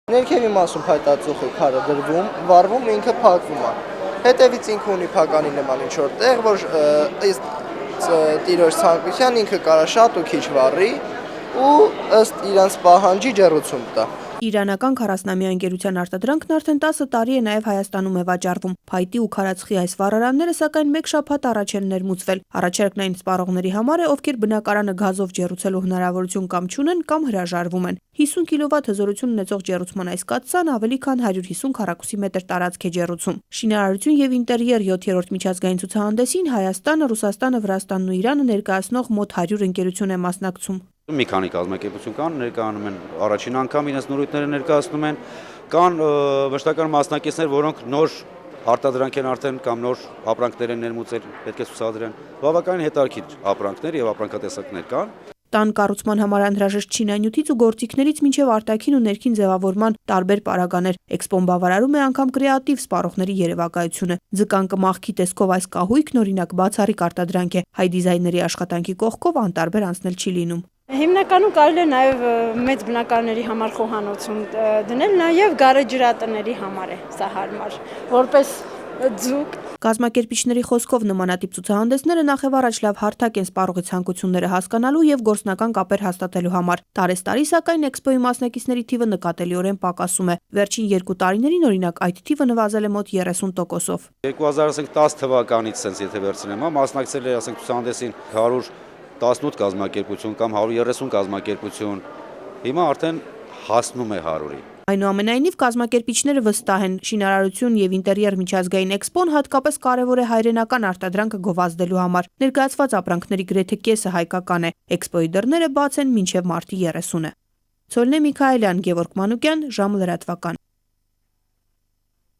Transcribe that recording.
Ներքևի մասում փայտածուխի քարը դրվում, վառվում, ինքը փակվում է։ Հետևից ինքը ունի փականի նման ինչ-որ տեղ, որ ըստ տիրոջ ցանկության ինքը կարա շատ ու քիչ վառի ու ըստ իրանց պահանջի ջեռուցում տա։ Իրանական 40-ամյա ընկերության արտադրանքն արդեն 10 տարի է նաև Հայաստանում է վաճառվում։ Փայտի ու քարածխի այս վառարանները սակայն մեկ շաբաթ առաջ են ներմուծվել։ Առաջարկն այն սպառողների համար է, ովքեր բնակարանը գազով ջեռուցելու հնարավորություն կամ չունեն կամ հրաժարվում են։ 50 կՎտ հզորություն ունեցող ջեռուցման այս կաթսան ավելի քան 150 քառակուսի մետր տարածք է ջեռուցում։ Շինարարություն եւ ինտերիեր 7-րդ միջազգային ցուցահանդեսին Հայաստանը, Ռուսաստանը, Վրաստանն ու Իրանը ներկայացնող մոտ 100 ընկերություն է մասնակցում։ Մի քանի կազմակերպություն կան, ներկայանում են առաջին անգամ իրենց նորույթները ներկայացնում են, կան մշտական մասնակիցներ, որոնք նոր արտադրանք են արդեն կամ նոր ապրանքներ են ներմուծել, պետք է ցուցադրեն։ Բավականին հետաքրքիր ապրանքներ եւ ապրանքատեսակներ կան։ Տան կառուցման համար անհրաժեշտ շինանյութից ու գործիքներից մինչև արտաքին ու ներքին ձևավորման տարբեր պարագաներ։ Էքսպոն բավարարում է անգամ կրեատիվ սպառողների երևակայությունը։ Ձկան կմախքի տեսքով այս կահույքն օրինակ բացառիկ արտադրանք է։ Հայ դիզայների աշխատանքի կողքով անտարբեր անցնել չի լինում։ Հիմնականում կարելի է նաև մեծ բնակարների համար խոհանոցում դնել, նաև գարեջրատների համար է սա հարմար, որպես ձուկ։ Կազմակերպիչների խոսքով նմանատիպ ցուցահանդեսները նախևառաջ լավ հարթակ են սպառողի ցանկությունները հասկանալու եւ գործնական կապեր հաստատելու համար։ Տարեստարի սակայն էքսպոյի մասնակիցների թիվը նկատելիորեն պակասում է։ Վերջին 2 տարիներին օրինակ այդ թիվը նվազել է մոտ 30%-ով։ 2010 թվականից sense եթե վերցնեմ, մասնակցել է ասենք ցուցահանդեսին 118 կազմակերպություն կամ 130 կազմակերպություն, հիմա արդեն հասնում է 100-ի։ Այնուամենայնիվ կազմակերպիչները վստահ են, շինարարություն եւ ինտերիեր միջազգային էքսպոն հատկապես կարևոր է հայրենական արտադրանքը գովազդելու համար։ Ներկայացված ապրանքների գրեթե կեսը հայկական է։ Էքսպոյի դռները բաց են մինչև մարտի 30-ը։ Ցոլնե Միքայելյան, Գևորգ Մանուկյան, ժամը լրատվական։